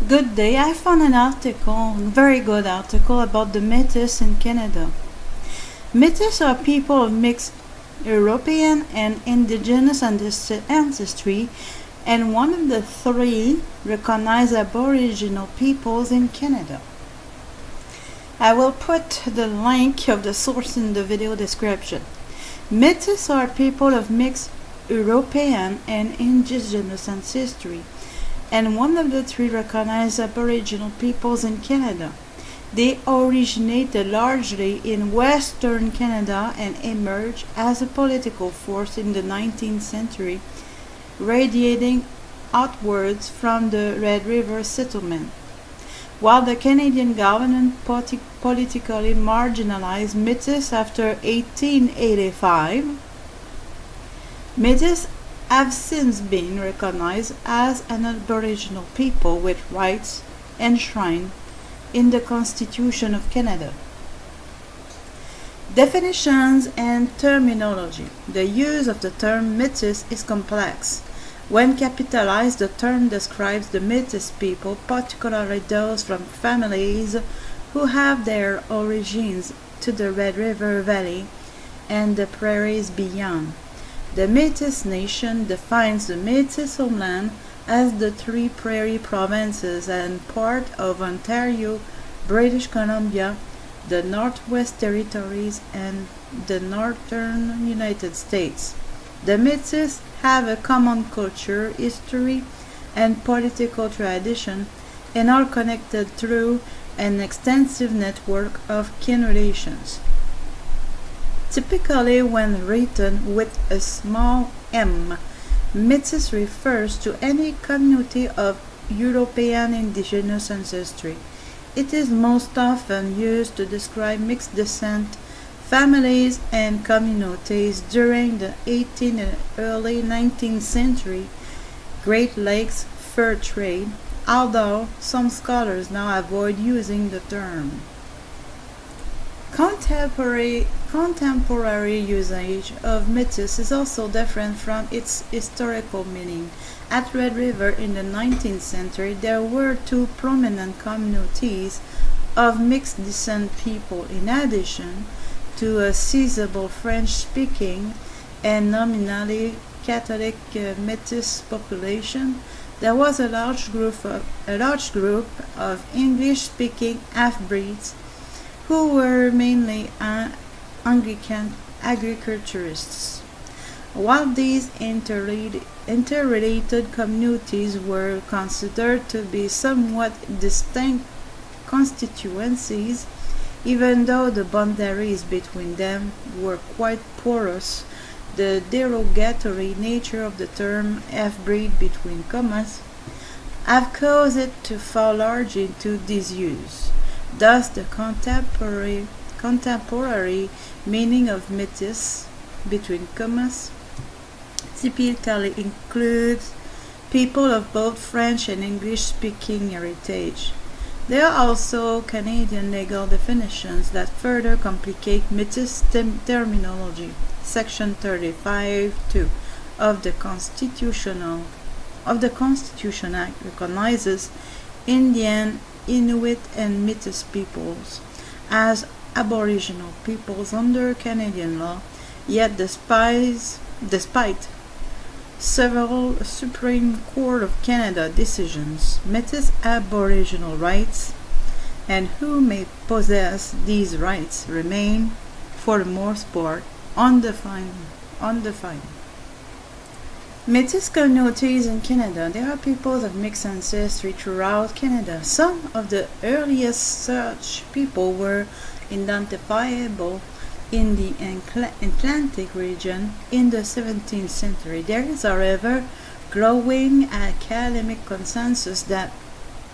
Good day. I found an article, a very good article about the Métis in Canada. Métis are people of mixed European and Indigenous ancestry and one of the three recognized Aboriginal peoples in Canada. I will put the link of the source in the video description. Métis are people of mixed European and Indigenous ancestry and one of the three recognized Aboriginal peoples in Canada. They originated largely in Western Canada and emerged as a political force in the 19th century, radiating outwards from the Red River settlement. While the Canadian government politically marginalized Métis after 1885, Métis have since been recognized as an Aboriginal people with rights enshrined in the Constitution of Canada. Definitions and terminology. The use of the term Métis is complex. When capitalized, the term describes the Métis people, particularly those from families who have their origins to the Red River Valley and the prairies beyond. The Metis Nation defines the Métis homeland as the three prairie provinces and part of Ontario, British Columbia, the Northwest Territories, and the northern United States. The Métis have a common culture, history, and political tradition and are connected through an extensive network of kin relations. Typically, when written with a small m, Métis refers to any community of European indigenous ancestry. It is most often used to describe mixed descent families and communities during the 18th and early 19th century Great Lakes fur trade, although some scholars now avoid using the term. Contemporary usage of Métis is also different from its historical meaning. At Red River in the 19th century, there were two prominent communities of mixed descent people, in addition to a sizable French-speaking and nominally Catholic Métis population. There was a large group of English-speaking half-breeds who were mainly Anglican agriculturists. While these interrelated communities were considered to be somewhat distinct constituencies, even though the boundaries between them were quite porous, the derogatory nature of the term half-breed between commas have caused it to fall largely into disuse. Thus, the contemporary meaning of Métis, between commas, typically includes people of both French and English-speaking heritage. There are also Canadian legal definitions that further complicate Métis terminology. Section 35(2) of the Constitution Act recognizes Indian, Inuit, and Métis peoples as Aboriginal peoples under Canadian law, yet despite several Supreme Court of Canada decisions, Métis Aboriginal rights and who may possess these rights remain, for the most part, undefined. Métis communities in Canada. There are peoples of mixed ancestry throughout Canada. Some of the earliest such people were identifiable in the Atlantic region in the 17th century. There is, however, growing academic consensus that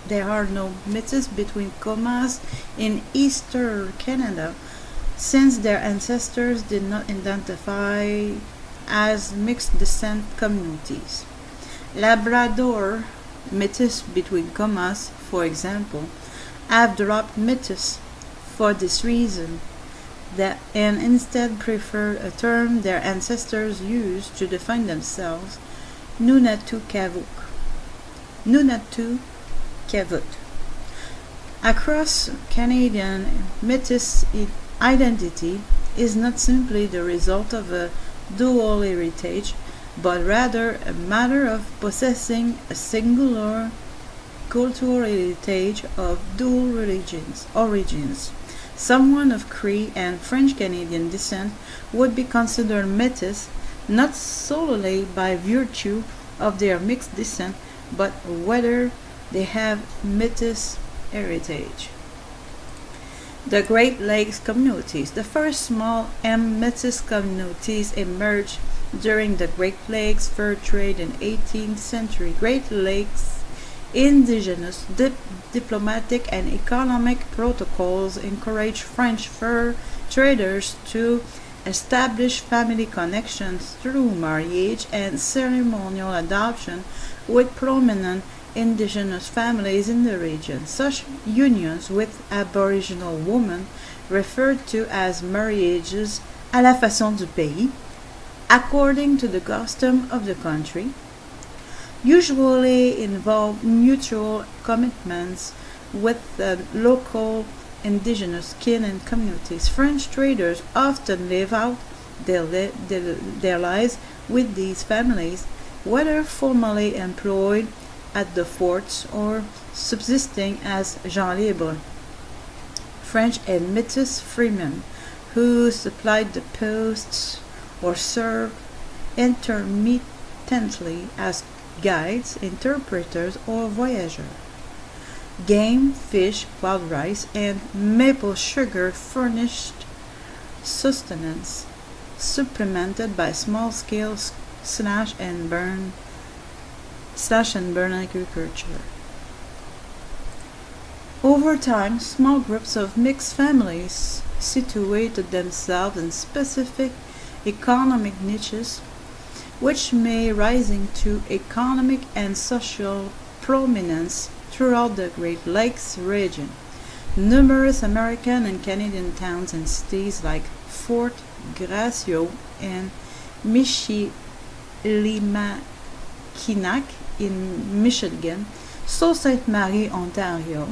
there are no Métis between commas in Eastern Canada, since their ancestors did not identify as mixed descent communities. Labrador Métis between commas, for example, have dropped Métis for this reason, and instead prefer a term their ancestors used to define themselves, Nunatu Kavuk. Nunatu Kevut. Across Canadian, Metis identity is not simply the result of a dual heritage, but rather a matter of possessing a singular cultural heritage of dual origins. Someone of Cree and French-Canadian descent would be considered Métis not solely by virtue of their mixed descent, but whether they have Métis heritage. The Great Lakes communities. The first small Métis communities emerged during the Great Lakes fur trade in 18th century. Great Lakes indigenous diplomatic and economic protocols encouraged French fur traders to establish family connections through marriage and ceremonial adoption with prominent indigenous families in the region. Such unions with Aboriginal women, referred to as marriages à la façon du pays, according to the custom of the country, usually involve mutual commitments with the local indigenous kin and communities. French traders often live out their lives with these families, whether formally employed at the forts or subsisting as gens libres. French and Métis freemen who supplied the posts or served intermittently as guides, interpreters, or voyageurs. Game, fish, wild rice, and maple sugar furnished sustenance, supplemented by small-scale slash and burn agriculture. Over time, small groups of mixed families situated themselves in specific economic niches, which may rising to economic and social prominence throughout the Great Lakes region. Numerous American and Canadian towns and cities like Fort Gratiot and Michilimackinac in Michigan, Sault Ste. Marie, Ontario,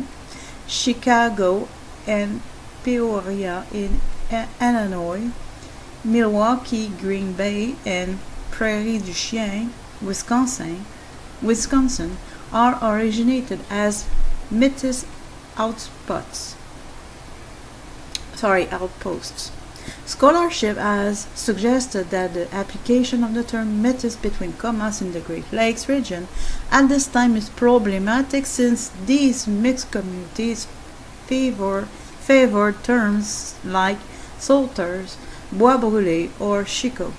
Chicago and Peoria in Illinois, Milwaukee, Green Bay, and Prairie du Chien, Wisconsin, are originated as Métis outposts. Scholarship has suggested that the application of the term Métis between commas in the Great Lakes region at this time is problematic, since these mixed communities favored terms like salters, bois brûlé, or chicot.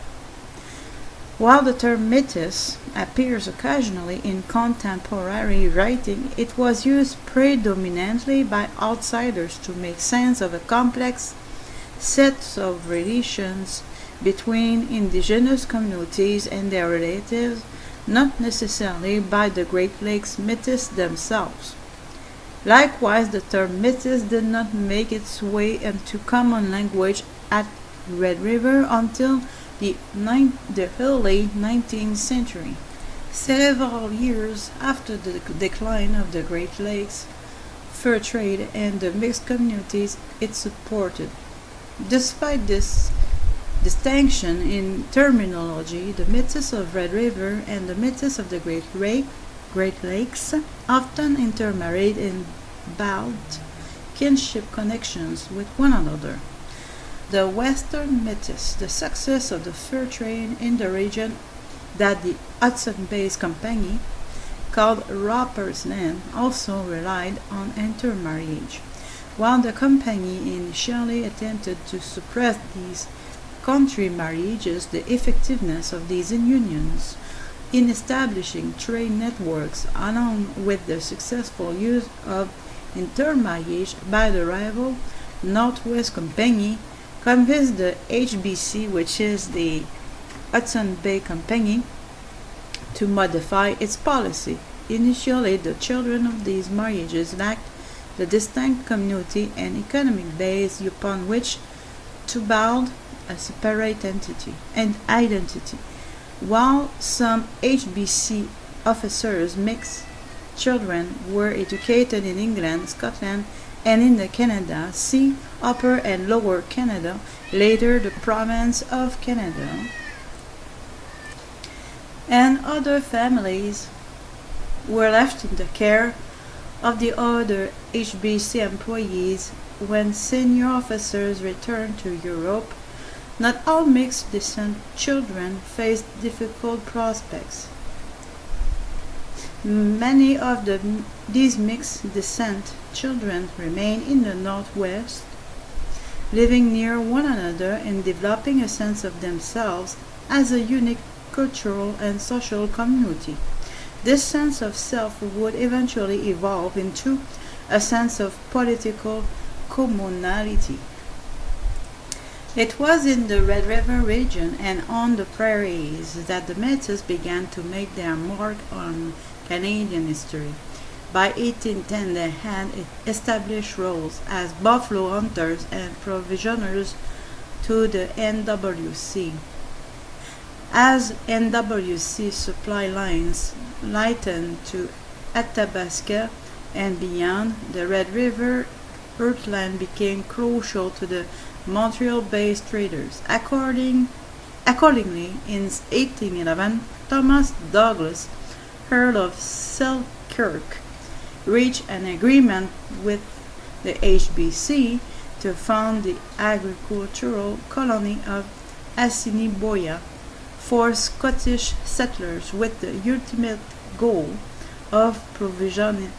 While the term Métis appears occasionally in contemporary writing, it was used predominantly by outsiders to make sense of a complex set of relations between indigenous communities and their relatives, not necessarily by the Great Lakes Métis themselves. Likewise, the term Métis did not make its way into common language at Red River until the early 19th century, several years after the decline of the Great Lakes fur trade and the mixed communities it supported. Despite this distinction in terminology, the Métis of Red River and the Métis of the Great Lakes often intermarried and built kinship connections with one another. The Western Métis, the success of the fur trade in the region that the Hudson-based company called Roper's Land also relied on intermarriage. While the company initially attempted to suppress these country marriages, the effectiveness of these unions in establishing trade networks, along with the successful use of intermarriage by the rival Northwest Company, convinced the HBC, which is the Hudson Bay Company, to modify its policy. Initially, the children of these marriages lacked the distinct community and economic base upon which to build a separate entity and identity. While some HBC officers mixed children were educated in England, Scotland, and in the Canada, see Upper and Lower Canada, later the province of Canada. And other families were left in the care of the other HBC employees when senior officers returned to Europe. Not all mixed descent children faced difficult prospects. Many of these mixed descent children remain in the Northwest, living near one another and developing a sense of themselves as a unique cultural and social community. This sense of self would eventually evolve into a sense of political commonality. It was in the Red River region and on the prairies that the Métis began to make their mark on Canadian history. By 1810, they had established roles as buffalo hunters and provisioners to the NWC. As NWC supply lines lightened to Athabasca and beyond, the Red River heartland became crucial to the Montreal-based traders. Accordingly, in 1811, Thomas Douglas, Earl of Selkirk, reached an agreement with the HBC to found the agricultural colony of Assiniboia for Scottish settlers, with the ultimate goal of provisioning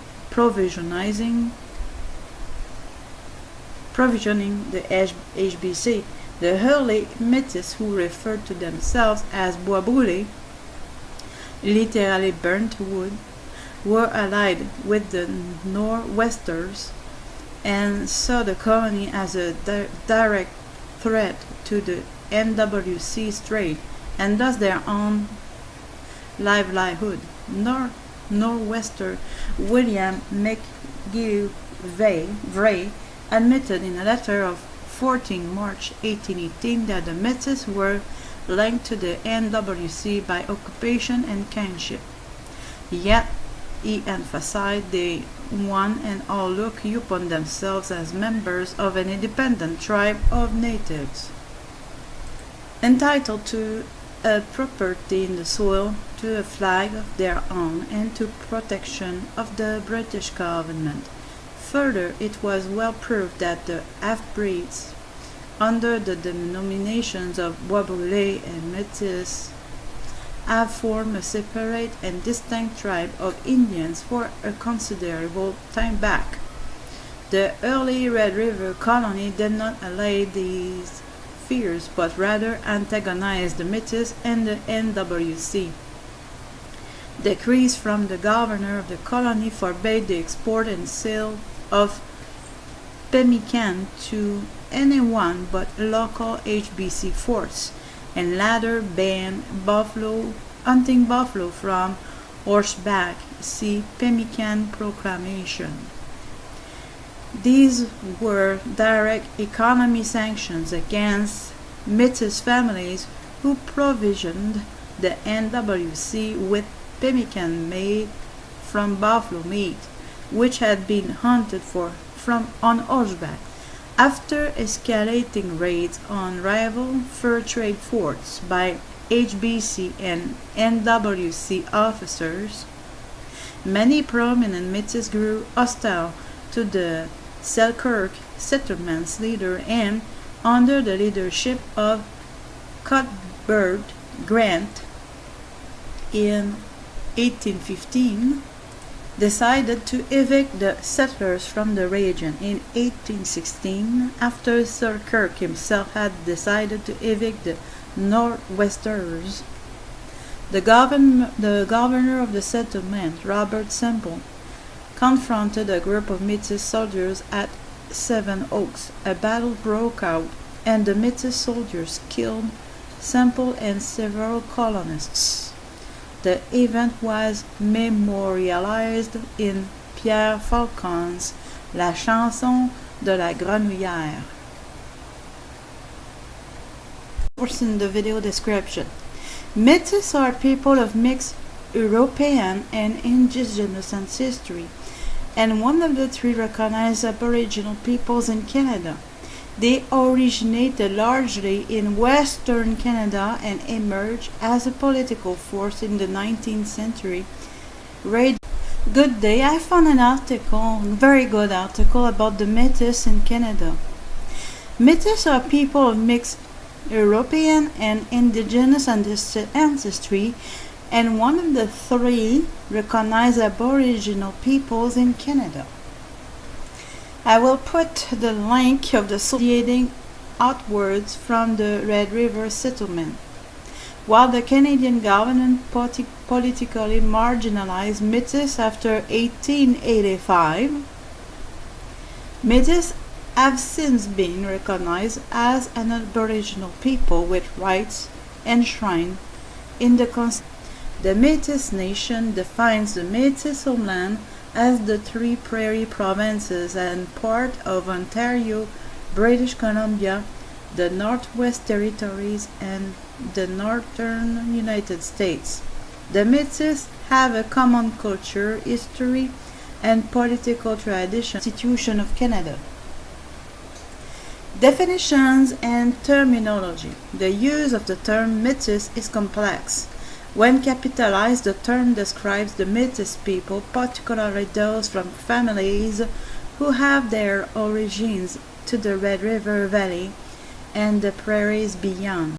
the HBC. The early Métis, who referred to themselves as bois brûlés, literally burnt wood, were allied with the Nor'westers and saw the colony as a direct threat to the NWC's trade and thus their own livelihood. Nor'wester William McGillivray admitted in a letter of 14 March 1818 that the Métis were linked to the NWC by occupation and kinship. Yet, he emphasized they one and all look upon themselves as members of an independent tribe of natives, entitled to a property in the soil, to a flag of their own, and to protection of the British government. Further, it was well proved that the half-breeds, under the denominations of bois brûlés and Métis, have formed a separate and distinct tribe of Indians for a considerable time back. The early Red River colony did not allay these fears, but rather antagonized the Métis and the NWC. Decrees from the governor of the colony forbade the export and sale of pemmican to anyone but local HBC forts, and later banned hunting buffalo from horseback. See Pemmican Proclamation. These were direct economy sanctions against Métis families who provisioned the NWC with pemmican made from buffalo meat, which had been hunted on horseback. After escalating raids on rival fur trade forts by HBC and NWC officers, many prominent Métis grew hostile to the Selkirk settlement's leader and, under the leadership of Cuthbert Grant in 1815, decided to evict the settlers from the region. In 1816, after Selkirk himself had decided to evict the Nor'westers, the governor of the settlement, Robert Semple, confronted a group of Métis soldiers at Seven Oaks. A battle broke out, and the Métis soldiers killed Semple and several colonists. The event was memorialized in Pierre Falcon's La chanson de la grenouillère. In the video description. Métis are people of mixed European and Indigenous ancestry, and one of the three recognized Aboriginal peoples in Canada. They originated largely in Western Canada and emerged as a political force in the 19th century. Good day, I found an article, a very good article about the Metis in Canada. Metis are people of mixed European and Indigenous ancestry, and one of the three recognized Aboriginal peoples in Canada. I will put the link of the associating outwards from the Red River settlement. While the Canadian government politically marginalized Métis after 1885, Métis have since been recognized as an Aboriginal people with rights enshrined in the Constitution. The Metis Nation defines the Métis homeland as the three prairie provinces and part of Ontario, British Columbia, the Northwest Territories, and the Northern United States. The Métis have a common culture, history, and political tradition. Constitution of Canada. Definitions and terminology. The use of the term Métis is complex. When capitalized, the term describes the Métis people, particularly those from families who have their origins to the Red River Valley and the prairies beyond.